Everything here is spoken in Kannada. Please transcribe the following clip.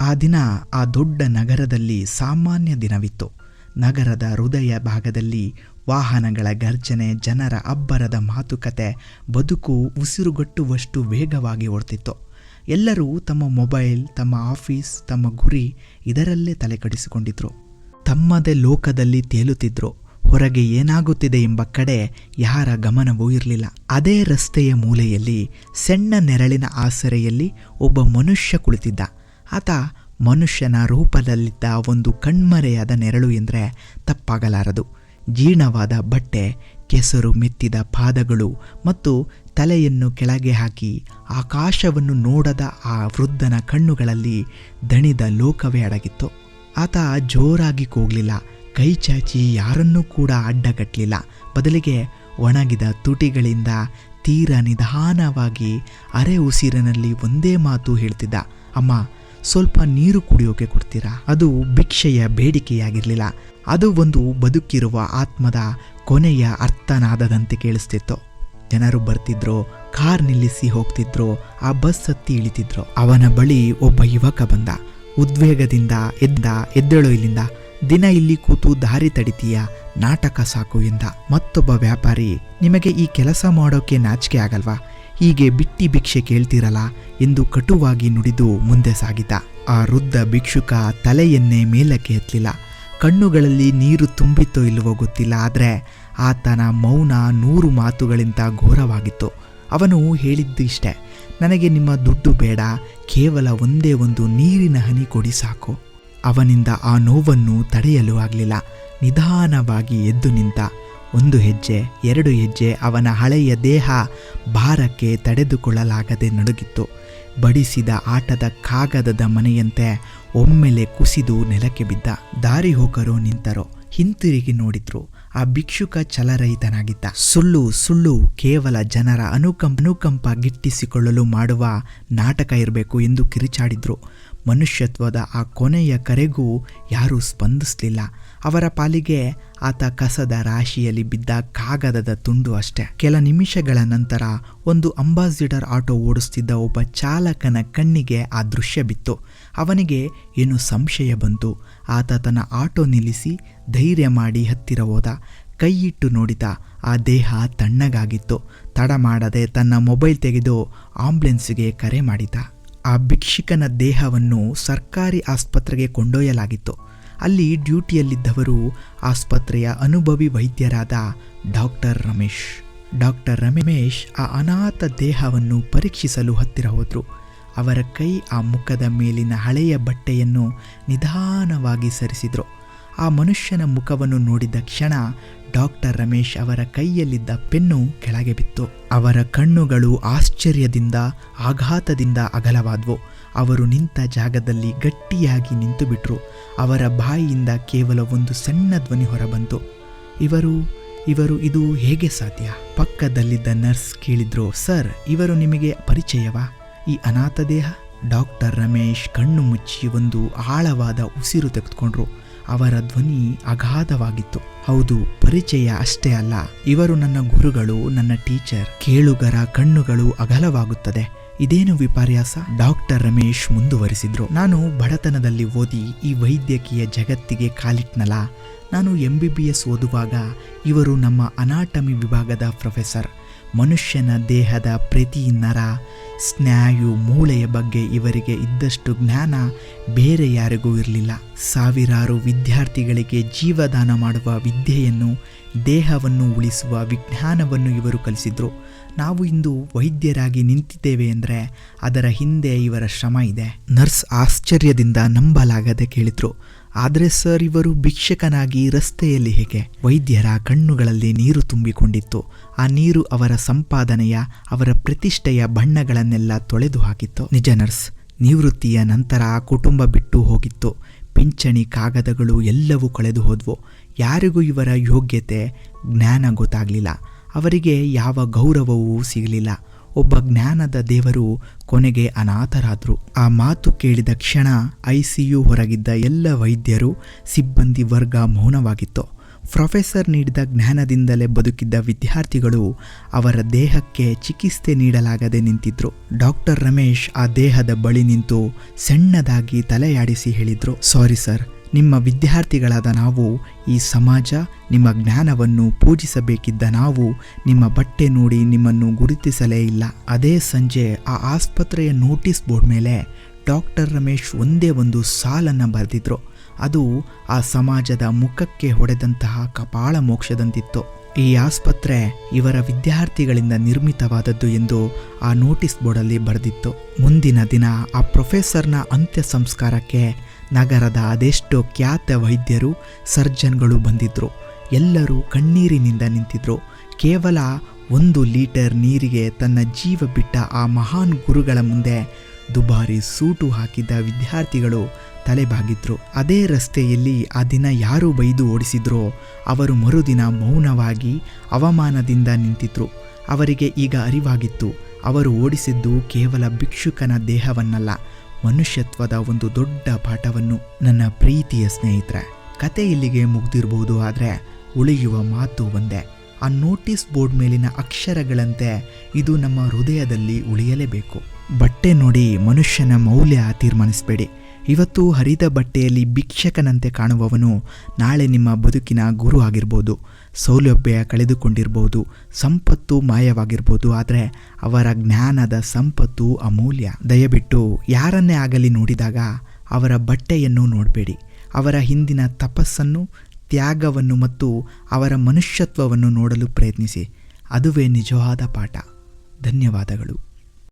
ಆ ದಿನ ಆ ದೊಡ್ಡ ನಗರದಲ್ಲಿ ಸಾಮಾನ್ಯ ದಿನವಿತ್ತು. ನಗರದ ಹೃದಯ ಭಾಗದಲ್ಲಿ ವಾಹನಗಳ ಗರ್ಜನೆ, ಜನರ ಅಬ್ಬರದ ಮಾತುಕತೆ, ಬದುಕು ಉಸಿರುಗಟ್ಟುವಷ್ಟು ವೇಗವಾಗಿ ಓಡ್ತಿತ್ತು. ಎಲ್ಲರೂ ತಮ್ಮ ಮೊಬೈಲ್, ತಮ್ಮ ಆಫೀಸ್, ತಮ್ಮ ಗುರಿ ಇದರಲ್ಲೇ ತಲೆಕೆಡಿಸಿಕೊಂಡಿದ್ರು. ತಮ್ಮದೇ ಲೋಕದಲ್ಲಿ ತೇಲುತ್ತಿದ್ರು. ಹೊರಗೆ ಏನಾಗುತ್ತಿದೆ ಎಂಬ ಕಡೆ ಯಾರ ಗಮನವೂ ಇರಲಿಲ್ಲ. ಅದೇ ರಸ್ತೆಯ ಮೂಲೆಯಲ್ಲಿ ಸಣ್ಣ ನೆರಳಿನ ಆಸರೆಯಲ್ಲಿ ಒಬ್ಬ ಮನುಷ್ಯ ಕುಳಿತಿದ್ದ. ಆತ ಮನುಷ್ಯನ ರೂಪದಲ್ಲಿದ್ದ ಒಂದು ಕಣ್ಮರೆಯಾದ ನೆರಳು ಎಂದರೆ ತಪ್ಪಾಗಲಾರದು. ಜೀರ್ಣವಾದ ಬಟ್ಟೆ, ಕೆಸರು ಮೆತ್ತಿದ ಪಾದಗಳು ಮತ್ತು ತಲೆಯನ್ನು ಕೆಳಗೆ ಹಾಕಿ ಆಕಾಶವನ್ನು ನೋಡದ ಆ ವೃದ್ಧನ ಕಣ್ಣುಗಳಲ್ಲಿ ದಣಿದ ಲೋಕವೇ ಅಡಗಿತ್ತು. ಆತ ಜೋರಾಗಿ ಕೂಗಲಿಲ್ಲ, ಕೈ ಚಾಚಿ ಯಾರನ್ನೂ ಕೂಡ ಅಡ್ಡಗಟ್ಟಲಿಲ್ಲ. ಬದಲಿಗೆ ಒಣಗಿದ ತುಟಿಗಳಿಂದ ತೀರ ನಿಧಾನವಾಗಿ ಅರೆ ಉಸಿರಿನಲ್ಲಿ ಒಂದೇ ಮಾತು ಹೇಳ್ತಿದ್ದ, ಅಮ್ಮ, ಸ್ವಲ್ಪ ನೀರು ಕುಡಿಯೋಕೆ ಕೊಡ್ತೀರಾ? ಅದು ಭಿಕ್ಷೆಯ ಬೇಡಿಕೆಯಾಗಿರಲಿಲ್ಲ. ಅದು ಒಂದು ಬದುಕಿರುವ ಆತ್ಮದ ಕೊನೆಯ ಅರ್ಥನಾದದಂತೆ ಕೇಳಿಸ್ತಿತ್ತು. ಜನರು ಬರ್ತಿದ್ರು, ಕಾರ್ ನಿಲ್ಲಿಸಿ ಹೋಗ್ತಿದ್ರು, ಆ ಬಸ್ ಹತ್ತಿ ಇಳಿತಿದ್ರು. ಅವನ ಬಳಿ ಒಬ್ಬ ಯುವಕ ಬಂದ. ಉದ್ವೇಗದಿಂದ ಎದ್ದೇಳೋ ಇಲ್ಲಿಂದ, ದಿನ ಇಲ್ಲಿ ಕೂತು ದಾರಿ ತಡಿತೀಯ, ನಾಟಕ ಸಾಕು ಎಂದ. ಮತ್ತೊಬ್ಬ ವ್ಯಾಪಾರಿ, ನಿಮಗೆ ಈ ಕೆಲಸ ಮಾಡೋಕೆ ನಾಚಿಕೆ ಆಗಲ್ವಾ? ಹೀಗೆ ಬಿಟ್ಟಿ ಭಿಕ್ಷೆ ಕೇಳ್ತಿರಲ್ಲ ಎಂದು ಕಟುವಾಗಿ ನುಡಿದು ಮುಂದೆ ಸಾಗಿದ. ಆ ವೃದ್ಧ ಭಿಕ್ಷುಕ ತಲೆಯನ್ನೇ ಮೇಲಕ್ಕೆ ಎತ್ತಲಿಲ್ಲ. ಕಣ್ಣುಗಳಲ್ಲಿ ನೀರು ತುಂಬಿತ್ತೋ ಇಲ್ಲವೋ ಗೊತ್ತಿಲ್ಲ, ಆದರೆ ಆತನ ಮೌನ 100 ಮಾತುಗಳಿಂದ ಘೋರವಾಗಿತ್ತು. ಅವನು ಹೇಳಿದ್ದು ಇಷ್ಟೇ, ನನಗೆ ನಿಮ್ಮ ದುಡ್ಡು ಬೇಡ, ಕೇವಲ ಒಂದೇ ಒಂದು ನೀರಿನ ಹನಿ ಕೊಡಿ ಸಾಕು. ಅವನಿಂದ ಆ ನೋವನ್ನು ತಡೆಯಲು ಆಗಲಿಲ್ಲ. ನಿಧಾನವಾಗಿ ಎದ್ದು ನಿಂತ. 1 ಹೆಜ್ಜೆ, 2 ಹೆಜ್ಜೆ. ಅವನ ಹಳೆಯ ದೇಹ ಭಾರಕ್ಕೆ ತಡೆದುಕೊಳ್ಳಲಾಗದೆ ನಡುಗಿತ್ತು. ಬಡಿಸಿದ ಆಟದ ಕಾಗದದ ಮನೆಯಂತೆ ಒಮ್ಮೆಲೆ ಕುಸಿದು ನೆಲಕ್ಕೆ ಬಿದ್ದ. ದಾರಿ ಹೋಗರೋ ನಿಂತರೋ, ಹಿಂತಿರುಗಿ ನೋಡಿದ್ರು. ಆ ಭಿಕ್ಷುಕ ಛಲರಹಿತನಾಗಿದ್ದ. ಸುಳ್ಳು ಕೇವಲ ಜನರ ಅನುಕಂಪ ಗಿಟ್ಟಿಸಿಕೊಳ್ಳಲು ಮಾಡುವ ನಾಟಕ ಇರಬೇಕು ಎಂದು ಕಿರಿಚಾಡಿದ್ರು. ಮನುಷ್ಯತ್ವದ ಆ ಕೊನೆಯ ಕರೆಗೂ ಯಾರೂ ಸ್ಪಂದಿಸಲಿಲ್ಲ. ಅವರ ಪಾಲಿಗೆ ಆತ ಕಸದ ರಾಶಿಯಲ್ಲಿ ಬಿದ್ದ ಕಾಗದದ ತುಂಡು ಅಷ್ಟೆ. ಕೆಲ ನಿಮಿಷಗಳ ನಂತರ ಒಂದು ಅಂಬಾಸಿಡರ್ ಆಟೋ ಓಡಿಸ್ತಿದ್ದ ಒಬ್ಬ ಚಾಲಕನ ಕಣ್ಣಿಗೆ ಆ ದೃಶ್ಯ ಬಿತ್ತು. ಅವನಿಗೆ ಏನು ಸಂಶಯ ಬಂತು. ಆತ ತನ್ನ ಆಟೋ ನಿಲ್ಲಿಸಿ ಧೈರ್ಯ ಮಾಡಿ ಹತ್ತಿರ ಹೋದ. ಕೈ ಇಟ್ಟು ನೋಡಿದ. ಆ ದೇಹ ತಣ್ಣಗಾಗಿತ್ತು. ತಡ ಮಾಡದೆ ತನ್ನ ಮೊಬೈಲ್ ತೆಗೆದು ಆಂಬ್ಯುಲೆನ್ಸ್ಗೆ ಕರೆ ಮಾಡಿದ. ಆ ಭಿಕ್ಷುಕನ ದೇಹವನ್ನು ಸರ್ಕಾರಿ ಆಸ್ಪತ್ರೆಗೆ ಕೊಂಡೊಯ್ಯಲಾಗಿತ್ತು. ಅಲ್ಲಿ ಡ್ಯೂಟಿಯಲ್ಲಿದ್ದವರು ಆಸ್ಪತ್ರೆಯ ಅನುಭವಿ ವೈದ್ಯರಾದ ಡಾಕ್ಟರ್ ರಮೇಶ್ ಆ ಅನಾಥ ದೇಹವನ್ನು ಪರೀಕ್ಷಿಸಲು ಹತ್ತಿರ ಹೋದರು. ಅವರ ಕೈ ಆ ಮುಖದ ಮೇಲಿನ ಹಳೆಯ ಬಟ್ಟೆಯನ್ನು ನಿಧಾನವಾಗಿ ಸರಿಸಿದರು. ಆ ಮನುಷ್ಯನ ಮುಖವನ್ನು ನೋಡಿದ ಕ್ಷಣ ಡಾಕ್ಟರ್ ರಮೇಶ್ ಅವರ ಕೈಯಲ್ಲಿದ್ದ ಪೆನ್ನು ಕೆಳಗೆ ಬಿತ್ತು. ಅವರ ಕಣ್ಣುಗಳು ಆಶ್ಚರ್ಯದಿಂದ, ಆಘಾತದಿಂದ ಅಗಲವಾದವು. ಅವರು ನಿಂತ ಜಾಗದಲ್ಲಿ ಗಟ್ಟಿಯಾಗಿ ನಿಂತು ಬಿಟ್ರು. ಅವರ ಬಾಯಿಯಿಂದ ಕೇವಲ ಒಂದು ಸಣ್ಣ ಧ್ವನಿ ಹೊರಬಂತು, ಇವರು ಇದು ಹೇಗೆ ಸಾಧ್ಯ? ಪಕ್ಕದಲ್ಲಿದ್ದ ನರ್ಸ್ ಕೇಳಿದ್ರು, ಸರ್, ಇವರು ನಿಮಗೆ ಪರಿಚಯವಾ? ಈ ಅನಾಥ ದೇಹ? ಡಾಕ್ಟರ್ ರಮೇಶ್ ಕಣ್ಣು ಮುಚ್ಚಿ ಒಂದು ಆಳವಾದ ಉಸಿರು ತೆಗೆದುಕೊಂಡ್ರು. ಅವರ ಧ್ವನಿ ಅಗಾಧವಾಗಿತ್ತು. ಹೌದು, ಪರಿಚಯ ಅಷ್ಟೇ ಅಲ್ಲ, ಇವರು ನನ್ನ ಗುರುಗಳು, ನನ್ನ ಟೀಚರ್. ಕೇಳುಗರ ಕಣ್ಣುಗಳು ಅಗಲವಾಗುತ್ತದೆ. ಇದೇನು ವಿಪರ್ಯಾಸ? ಡಾಕ್ಟರ್ ರಮೇಶ್ ಮುಂದುವರಿಸಿದ್ರು, ನಾನು ಬಡತನದಲ್ಲಿ ಓದಿ ಈ ವೈದ್ಯಕೀಯ ಜಗತ್ತಿಗೆ ಕಾಲಿಟ್ನಲ್ಲ. ನಾನು MBBS ಓದುವಾಗ ಇವರು ನಮ್ಮ ಅನಾಟಮಿ ವಿಭಾಗದ ಪ್ರೊಫೆಸರ್. ಮನುಷ್ಯನ ದೇಹದ ಪ್ರತಿ ನರ, ಸ್ನಾಯು, ಮೂಳೆಯ ಬಗ್ಗೆ ಇವರಿಗೆ ಇದ್ದಷ್ಟು ಜ್ಞಾನ ಬೇರೆ ಯಾರಿಗೂ ಇರಲಿಲ್ಲ. ಸಾವಿರಾರು ವಿದ್ಯಾರ್ಥಿಗಳಿಗೆ ಜೀವದಾನ ಮಾಡುವ ವಿದ್ಯೆಯನ್ನು, ದೇಹವನ್ನು ಉಳಿಸುವ ವಿಜ್ಞಾನವನ್ನು ಇವರು ಕಲಿಸಿದ್ರು. ನಾವು ಇಂದು ವೈದ್ಯರಾಗಿ ನಿಂತಿದ್ದೇವೆ ಅಂದರೆ ಅದರ ಹಿಂದೆ ಇವರ ಶ್ರಮ ಇದೆ. ನರ್ಸ್ ಆಶ್ಚರ್ಯದಿಂದ ನಂಬಲಾಗದೆ ಕೇಳಿದ್ರು, ಆದರೆ ಸರ್, ಇವರು ಭಿಕ್ಷಕನಾಗಿ ರಸ್ತೆಯಲ್ಲಿ ಹೇಗೆ? ವೈದ್ಯರ ಕಣ್ಣುಗಳಲ್ಲಿ ನೀರು ತುಂಬಿಕೊಂಡಿತ್ತು. ಆ ನೀರು ಅವರ ಸಂಪಾದನೆಯ, ಅವರ ಪ್ರತಿಷ್ಠೆಯ ಬಣ್ಣಗಳನ್ನೆಲ್ಲ ತೊಳೆದು ಹಾಕಿತ್ತು. ನಿಜ ನರ್ಸ್, ನಿವೃತ್ತಿಯ ನಂತರ ಕುಟುಂಬ ಬಿಟ್ಟು ಹೋಗಿತ್ತು. ಪಿಂಚಣಿ ಕಾಗದಗಳು ಎಲ್ಲವೂ ಕಳೆದು ಹೋದ್ವು. ಯಾರಿಗೂ ಇವರ ಯೋಗ್ಯತೆ, ಜ್ಞಾನ ಗೊತ್ತಾಗಲಿಲ್ಲ. ಅವರಿಗೆ ಯಾವ ಗೌರವವೂ ಸಿಗಲಿಲ್ಲ. ಒಬ್ಬ ಜ್ಞಾನದ ದೇವರು ಕೊನೆಗೆ ಅನಾಥರಾದರು. ಆ ಮಾತು ಕೇಳಿದ ಕ್ಷಣ ICU ಹೊರಗಿದ್ದ ಎಲ್ಲ ವೈದ್ಯರು, ಸಿಬ್ಬಂದಿ ವರ್ಗ ಮೌನವಾಗಿತ್ತು. ಪ್ರೊಫೆಸರ್ ನೀಡಿದ ಜ್ಞಾನದಿಂದಲೇ ಬದುಕಿದ್ದ ವಿದ್ಯಾರ್ಥಿಗಳು ಅವರ ದೇಹಕ್ಕೆ ಚಿಕಿತ್ಸೆ ನೀಡಲಾಗದೆ ನಿಂತಿದ್ರು. ಡಾಕ್ಟರ್ ರಮೇಶ್ ಆ ದೇಹದ ಬಳಿ ನಿಂತು ಸಣ್ಣದಾಗಿ ತಲೆಯಾಡಿಸಿ ಹೇಳಿದ್ರು, ಸಾರಿ ಸರ್, ನಿಮ್ಮ ವಿದ್ಯಾರ್ಥಿಗಳಾದ ನಾವು, ಈ ಸಮಾಜ, ನಿಮ್ಮ ಜ್ಞಾನವನ್ನು ಪೂಜಿಸಬೇಕಿದ್ದ ನಾವು ನಿಮ್ಮ ಬಟ್ಟೆ ನೋಡಿ ನಿಮ್ಮನ್ನು ಗುರುತಿಸಲೇ ಇಲ್ಲ. ಅದೇ ಸಂಜೆ ಆ ಆಸ್ಪತ್ರೆಯ ನೋಟಿಸ್ ಬೋರ್ಡ್ ಮೇಲೆ ಡಾಕ್ಟರ್ ರಮೇಶ್ ಒಂದೇ ಒಂದು ಸಾಲನ್ನು ಬರೆದಿದ್ರು. ಅದು ಆ ಸಮಾಜದ ಮುಖಕ್ಕೆ ಹೊಡೆದಂತಹ ಕಪಾಳ ಮೋಕ್ಷದಂತಿತ್ತು. ಈ ಆಸ್ಪತ್ರೆ ಇವರ ವಿದ್ಯಾರ್ಥಿಗಳಿಂದ ನಿರ್ಮಿತವಾದದ್ದು ಎಂದು ಆ ನೋಟಿಸ್ ಬೋರ್ಡಲ್ಲಿ ಬರೆದಿತ್ತು. ಮುಂದಿನ ದಿನ ಆ ಪ್ರೊಫೆಸರ್ನ ಅಂತ್ಯ ಸಂಸ್ಕಾರಕ್ಕೆ ನಗರದ ಅದೆಷ್ಟೋ ಖ್ಯಾತ ವೈದ್ಯರು, ಸರ್ಜನ್ಗಳು ಬಂದಿದ್ದರು. ಎಲ್ಲರೂ ಕಣ್ಣೀರಿನಿಂದ ನಿಂತಿದ್ರು. ಕೇವಲ 1 ಲೀಟರ್ ನೀರಿಗೆ ತನ್ನ ಜೀವ ಬಿಟ್ಟ ಆ ಮಹಾನ್ ಗುರುಗಳ ಮುಂದೆ ದುಬಾರಿ ಸೂಟು ಹಾಕಿದ್ದ ವಿದ್ಯಾರ್ಥಿಗಳು ತಲೆಬಾಗಿದ್ರು. ಅದೇ ರಸ್ತೆಯಲ್ಲಿ ಆ ದಿನ ಯಾರು ಬೈದು ಓಡಿಸಿದ್ರೋ ಅವರು ಮರುದಿನ ಮೌನವಾಗಿ ಅವಮಾನದಿಂದ ನಿಂತಿದ್ರು. ಅವರಿಗೆ ಈಗ ಅರಿವಾಗಿತ್ತು, ಅವರು ಓಡಿಸಿದ್ದು ಕೇವಲ ಭಿಕ್ಷುಕನ ದೇಹವನ್ನಲ್ಲ, ಮನುಷ್ಯತ್ವದ ಒಂದು ದೊಡ್ಡ ಪಾಠವನ್ನು. ನನ್ನ ಪ್ರೀತಿಯ ಸ್ನೇಹಿತರೆ, ಕತೆ ಇಲ್ಲಿಗೆ ಮುಗ್ದಿರ್ಬೋದು, ಆದರೆ ಉಳಿಯುವ ಮಾತು ಒಂದೇ. ಆ ನೋಟಿಸ್ ಬೋರ್ಡ್ ಮೇಲಿನ ಅಕ್ಷರಗಳಂತೆ ಇದು ನಮ್ಮ ಹೃದಯದಲ್ಲಿ ಉಳಿಯಲೇಬೇಕು. ಬಟ್ಟೆ ನೋಡಿ ಮನುಷ್ಯನ ಮೌಲ್ಯ ತೀರ್ಮಾನಿಸಬೇಡಿ. ಇವತ್ತು ಹರಿದ ಬಟ್ಟೆಯಲ್ಲಿ ಭಿಕ್ಷಕನಂತೆ ಕಾಣುವವನು ನಾಳೆ ನಿಮ್ಮ ಬದುಕಿನ ಗುರು ಆಗಿರ್ಬೋದು. ಸೌಲಭ್ಯ ಕಳೆದುಕೊಂಡಿರ್ಬೋದು, ಸಂಪತ್ತು ಮಾಯವಾಗಿರ್ಬೋದು, ಆದರೆ ಅವರ ಜ್ಞಾನದ ಸಂಪತ್ತು ಅಮೂಲ್ಯ. ದಯವಿಟ್ಟು ಯಾರನ್ನೇ ಆಗಲಿ ನೋಡಿದಾಗ ಅವರ ಬಟ್ಟೆಯನ್ನು ನೋಡಬೇಡಿ, ಅವರ ಹಿಂದಿನ ತಪಸ್ಸನ್ನು, ತ್ಯಾಗವನ್ನು ಮತ್ತು ಅವರ ಮನುಷ್ಯತ್ವವನ್ನು ನೋಡಲು ಪ್ರಯತ್ನಿಸಿ. ಅದುವೇ ನಿಜವಾದ ಪಾಠ. ಧನ್ಯವಾದಗಳು.